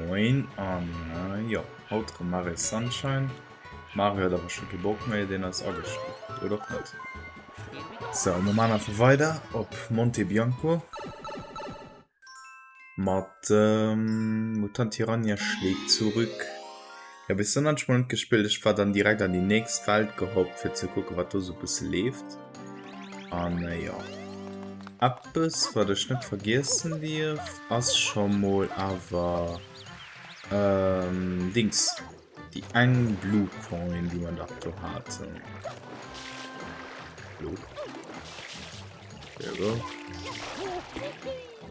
Moin an ja haut Mario Sunshine Mario hat aber schon Bock mehr den als angestuft oder doch nicht so man einfach weiter op Monte Bianco mat Mutant Tirania schlägt zurück ja bis dann spannend gespielt ich war dann direkt an die nächste Welt gehofft für zu gucken was du so bis lebt an ja ab es war der Schnitt vergessen wir as schon mal aber Dings die ein Blue Coin die man da hatte Blue. There we go.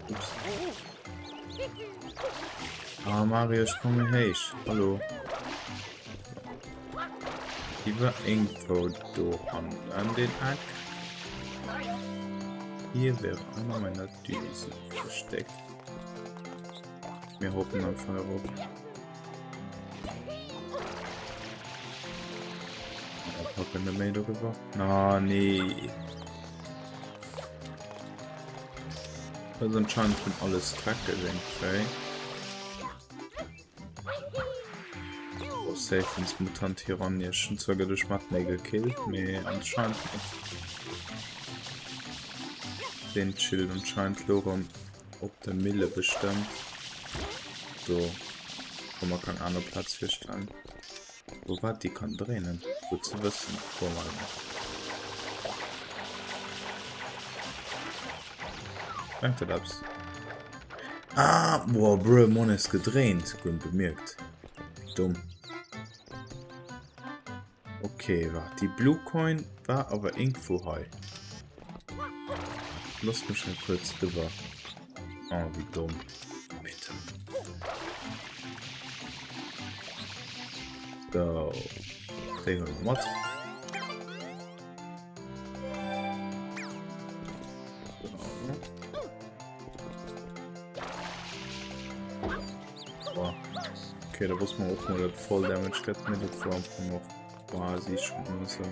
Ups. Ah, Mario sprung heich hallo lieber irgendwo do an den Hack hier wäre immer meiner Düse versteckt wir hoffen am Feuer na nee das anscheinend von alles Tracke ins Mutant Tirania schon zwar geschmacknägel killt mir anscheinend den Chill und scheint Lorum ob der Mille bestimmt so wo man kann andere Platz für stellen wo war die kann drehen gut zu wissen danke das boah, bro, Mon ist gedreht und bemerkt dumm okay war die Blue Coin war aber irgendwo he los mich schon kurz drüber wie dumm bitte so Mod. Okay, da muss man auch mal voll Damage mit Form noch quasi schon so.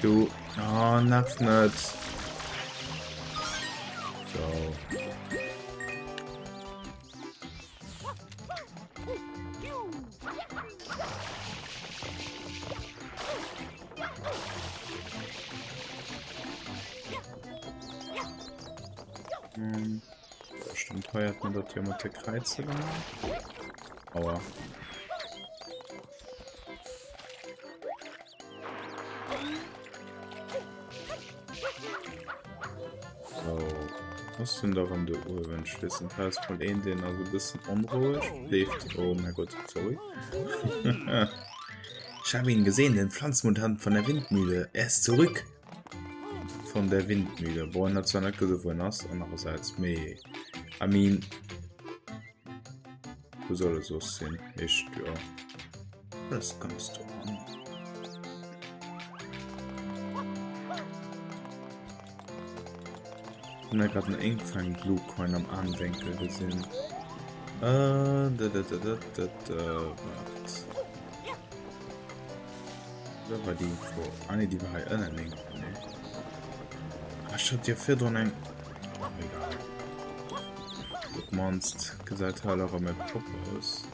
Du nachts nicht so bestimmt feiert man dort jemand der Kreize gemacht aber so was sind daran der Uhr wenn wissen heißt von denen den also ein bisschen unruhig lebt oh mein Gott sorry ich habe ihn gesehen den Pflanzmutant von der Windmühle er ist zurück von der Windmühle wo er zwar nicht gewonnen hast andererseits me I mean wo soll es so sehen nicht ja das kannst du gerade einen engfang Blue Coin am Anwinkel gesehen da war die vor die war hat ja für egal monst gesagt mit Pop aus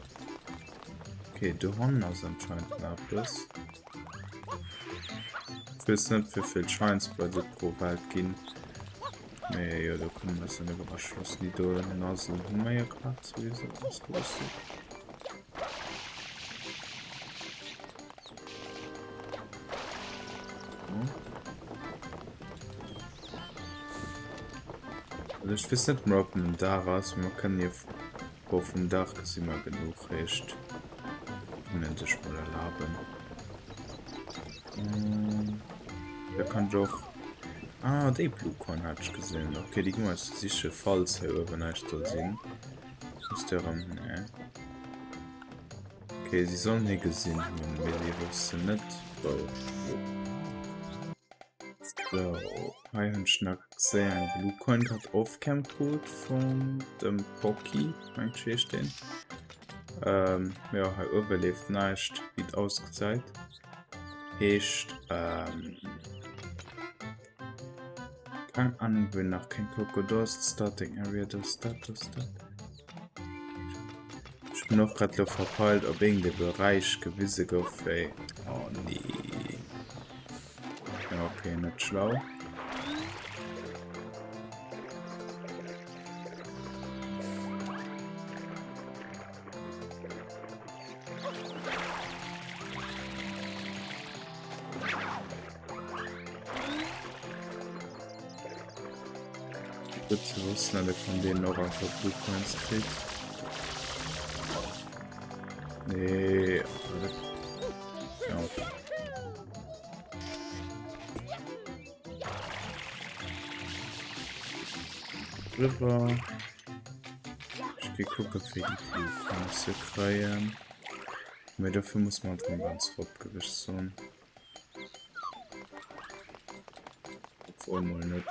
okay du Honor anscheinend nach das nicht für viel Scheins bei pro Welt gehen nee, ja, da kommen das eine überschlossen die Nase ich weiß nicht mehr ob man daraus man kann hier auf dem Dach ist immer genug recht sich mal erlauben der kann doch die Blue Coin hat ich gesehen okay die ist sicher falls wenn ich da sehen ist der okay sie sollen hier gesehen nicht schnack sehr Blue Coin hat aufcam gut von dem Pocky stehen ja überlebt nicht wie ausgezeigt hecht keine Ahnung will nach kein Crocodile Starting Area das Status noch gerade verpeilt, ob in der Bereich gewisse Goffey. Oh nee. Ja, okay, nicht schlau. Gut zu wissen, alle von denen noch ein paar Blutpoints kriegt. Nee. Ja. River. Ich gehe gucken, für die Blutpoints zu kriegen. Aber dafür muss man dran ganz Hauptgewicht sein. Obwohl mal nicht.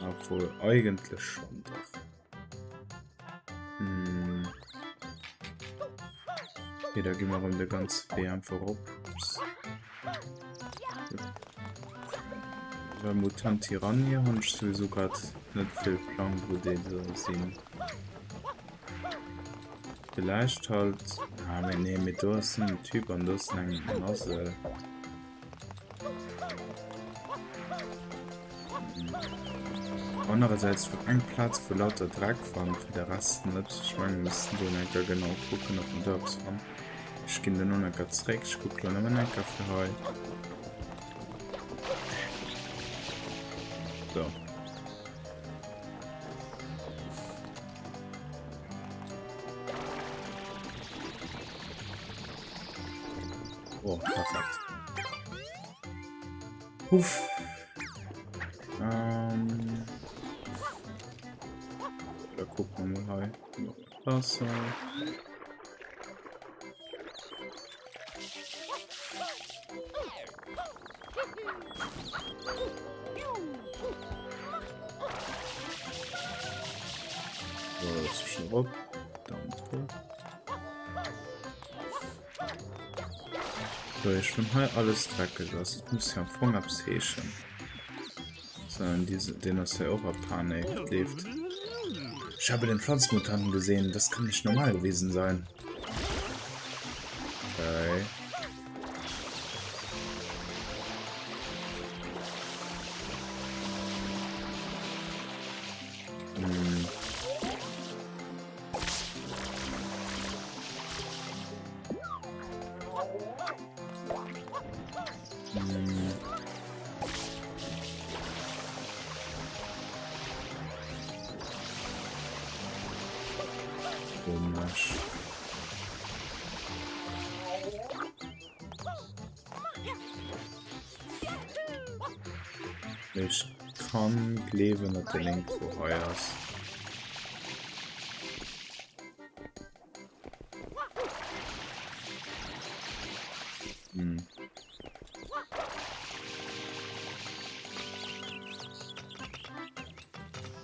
Obwohl eigentlich schon doch. Okay, da gehen wir um der ganz WM voraus. Bei Mutant Tyrannia habe ich sowieso gerade nicht viel Plan, wo die so sind. Vielleicht halt. Ja, wir nehmen mit das einen Typ an das einen Nase. Andererseits für einen Platz für lauter Dreck fahren, für den Rest nicht. Ich meine, wir müssen nicht genau gucken, ob wir da fahren. Ich gehe dann noch ganz direkt, ich gucke noch mal einen Kaffee heute. So. Oh, perfekt. Uff. Da gucken wir mal. Wasser. So, das ist schon ab. Danke. So, ich bin halt alles weggelassen. Ich muss ja vorne absehen. Sondern den aus der Panik lebt. Ich habe den Pflanzmutanten gesehen. Das kann nicht normal gewesen sein. Okay. Komisch. Ich kann leben mit der Link vorher.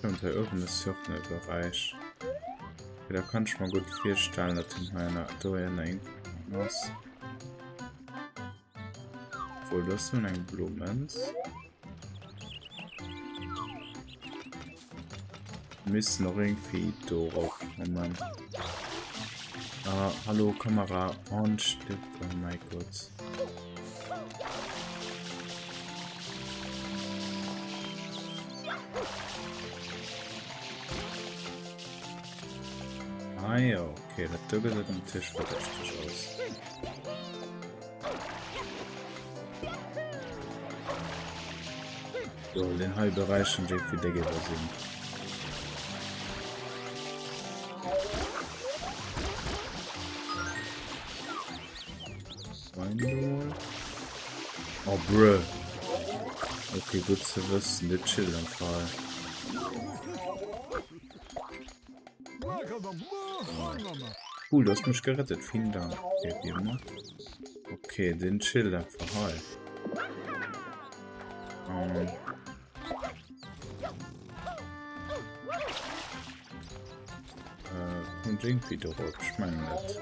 Und der öffnet sich Bereich. Da kann ich mal gut 4 Stellen in meiner Doyen was. Obwohl das sind ein Blumen. Müssen noch irgendwie darauf kommen. Ah, hallo Kamera und stirbt. Oh mein Gott. Ah ja, okay, das Dürre sieht am Tisch verdächtig aus. So, den Heilbereich schon direkt wieder sind. Oh, bruh. Okay, gut zu wissen, der Chill am Fall. Cool, du hast mich gerettet, vielen Dank. Okay, wie immer. Okay, den Chill einfach halt. Und irgendwie darauf, ich meine nicht.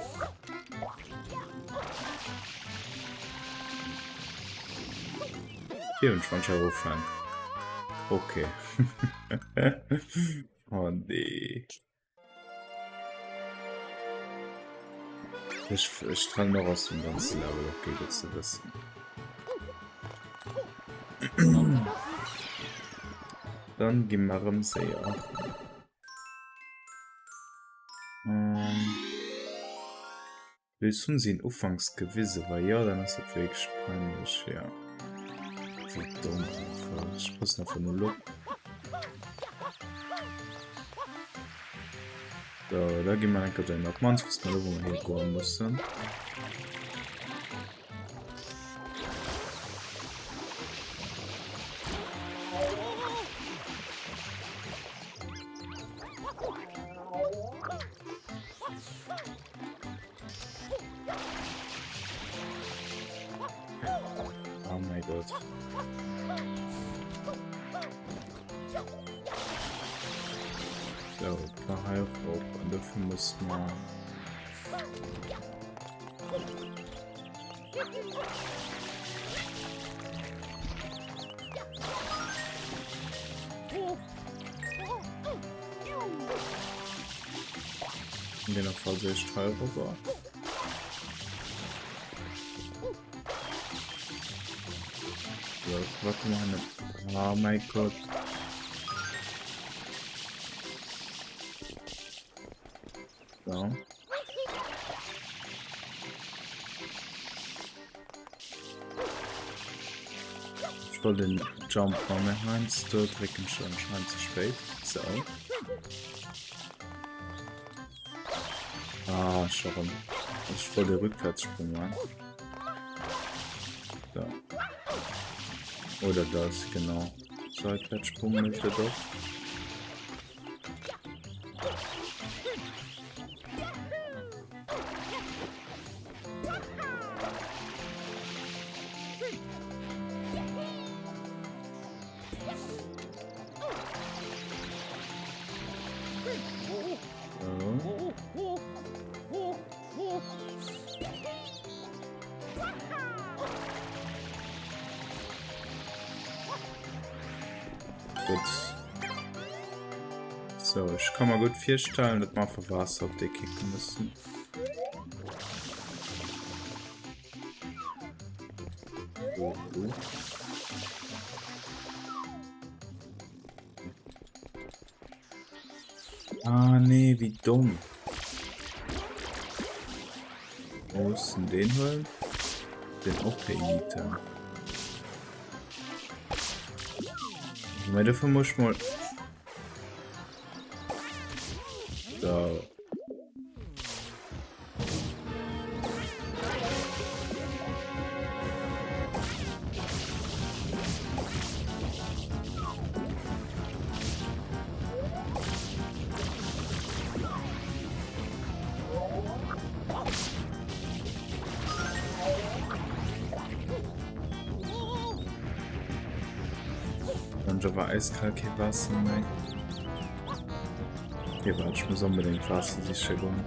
Hier und schon rufen. Okay. Oh nee. Ich kann noch aus dem ganzen Level, okay, gut zu wissen. Dann gehen wir im See. Willst du sie in Ufangs gewisse, weil ja, dann ist es wirklich peinlich, ja. Wie dumm einfach. Ich muss noch von nur Look. So, da gehen wir dann gerade nach Manns, was wir hier gehen müssen. Oh mein Gott. So, daher auch. Und dafür muss man. In der Fall sehr teurer war. So, warte mal. Oh mein Gott. So. Ich wollte den Jump von mir rein, dort drücken schon anscheinend zu spät. So. Ah, schon. Ich wollte Rückwärtssprung machen. So. Oder das, genau. Seitwärtssprung möchte doch. Gut. So, ich kann mal gut vorstellen, dass wir für Wasser auf die kicken müssen. So. Ah, nee, wie dumm. Wo ist denn den holen? Den OP-Meter. Aber dafür muss ich mal. So. Und da war eiskalt kein Wasser mehr. Hier war ich muss unbedingt Wasser sicher gehen.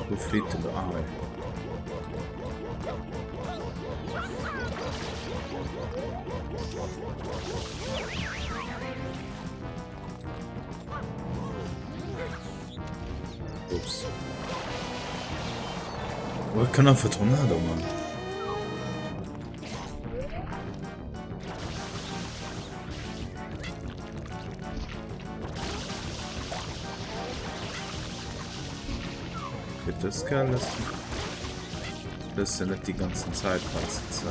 Wo fliegt denn der Arme? Ups. Oh, ich kann auch für Tornado, Mann. Wird das geil lassen? Das ist ja nicht die ganze Zeit passen. So.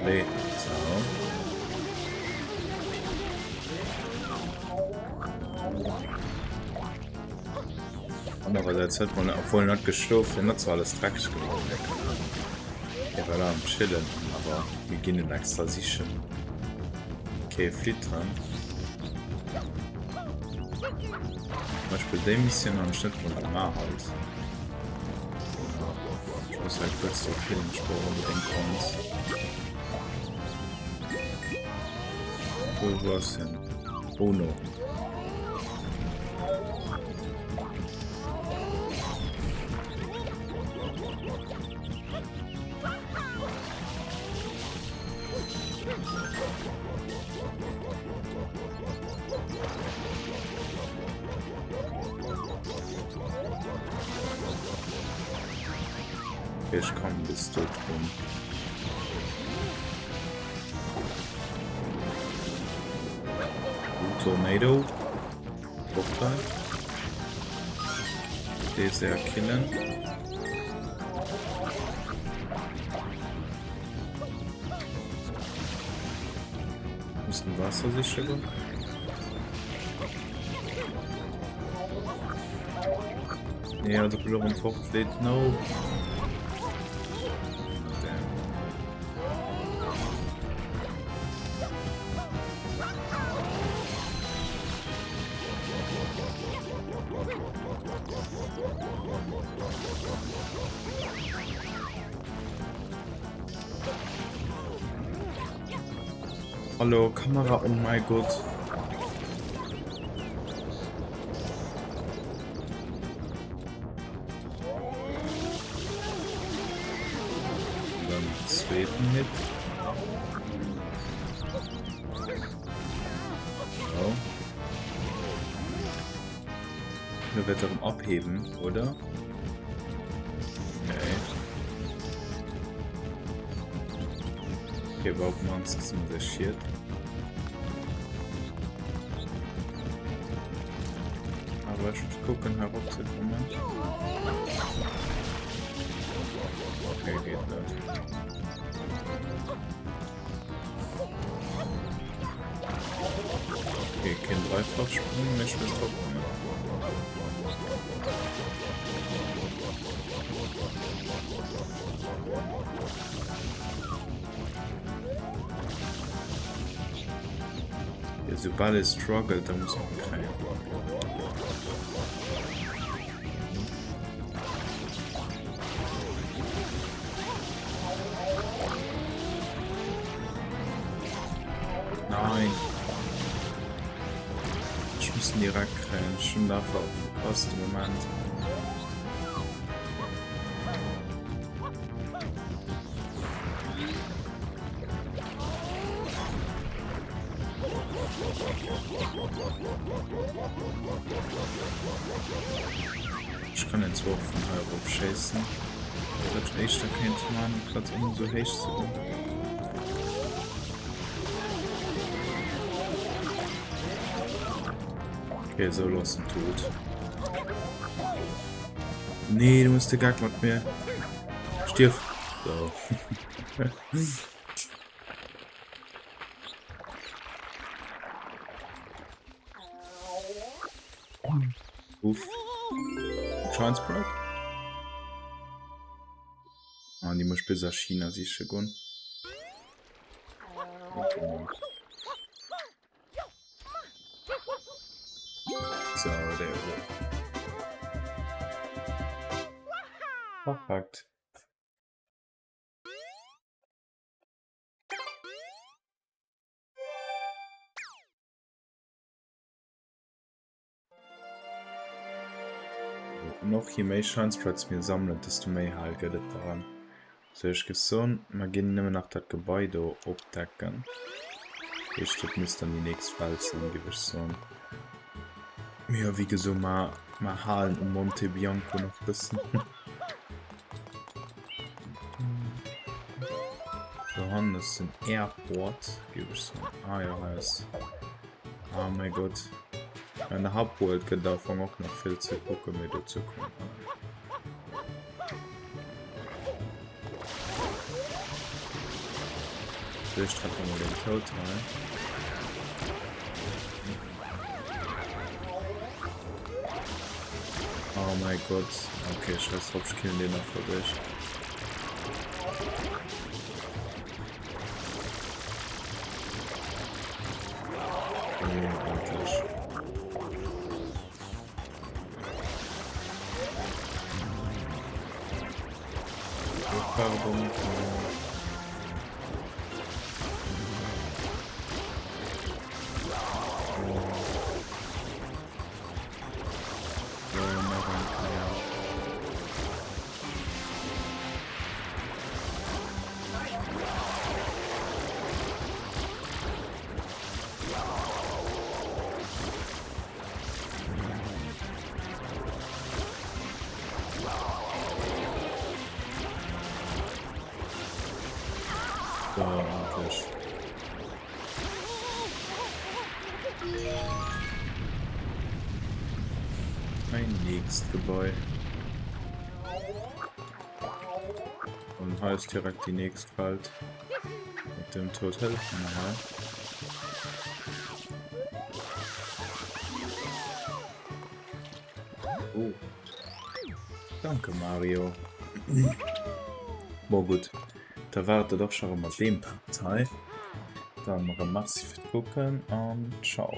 Nee, so. Andererseits hat man, obwohl nicht gestofen, nicht so alles dreckig geworden. Ja, weil am Chillen, aber wir gehen in extra sicher. Okay, flieht dran. Zum Beispiel die Mission am Schnitt von der Mar halt. muss halt kurz so Killensporen denken. Wo war's denn? Oh no. Ich komme bis dort rum. Tornado. Vorteil. Der sehr killen. Muss ein Wasser sichern. Ja, also verloren fortlädt. No. Hallo, Kamera, oh mein Gott. Dann zweiten Hit. So. Wir werden darum abheben, oder? Okay, warum man es interessiert? Aber ich muss gucken, herauszukommen. Okay, geht das. Okay, kein Dreifachsprung, nicht mehr drauf. Sobald es struggelt, dann muss man keinen. Nein. Ich muss in die Rack rein. Schon dafür verpasst im Moment. Ich kann den 12 von Euro abschießen. Das ist echt kein Mann, Platz immer so hecht zu tun. Okay, so los und tot. Nee, du musst gar nicht mehr. Stirb. So. Uff. Transport? Ah, die muss bis China sich schon. Okay. So, der wird. Perfekt. Noch je mehr Scheinsplatz mir sammeln, desto mehr halt geht es daran. So, ich gesund, wir gehen nicht mehr nach das Gebäude abdecken. Ich muss dann die nächste Welt sein, gebe ich so. Ja, wie gesagt, mal Hallen und Monte Bianco noch ein bisschen. Johannes ein Airport, gebe ich so. Ah ja, heißt. Oh mein Gott. Meine Hauptwelt geht davon auch noch viel zu gucken, wie dazu kommen. Vielleicht hat man den Total. Oh mein Gott. Okay, scheiß drauf, ich kill den noch für dich. Wirklich. Färbung. So, endlich. Ein nächstes Gebäude. Und heißt direkt die nächste Welt. Mit dem Hotel. Aha. Oh. Danke, Mario. Boah, gut. Da warte doch schon mal dem Teil. Dann massiv gucken und ciao.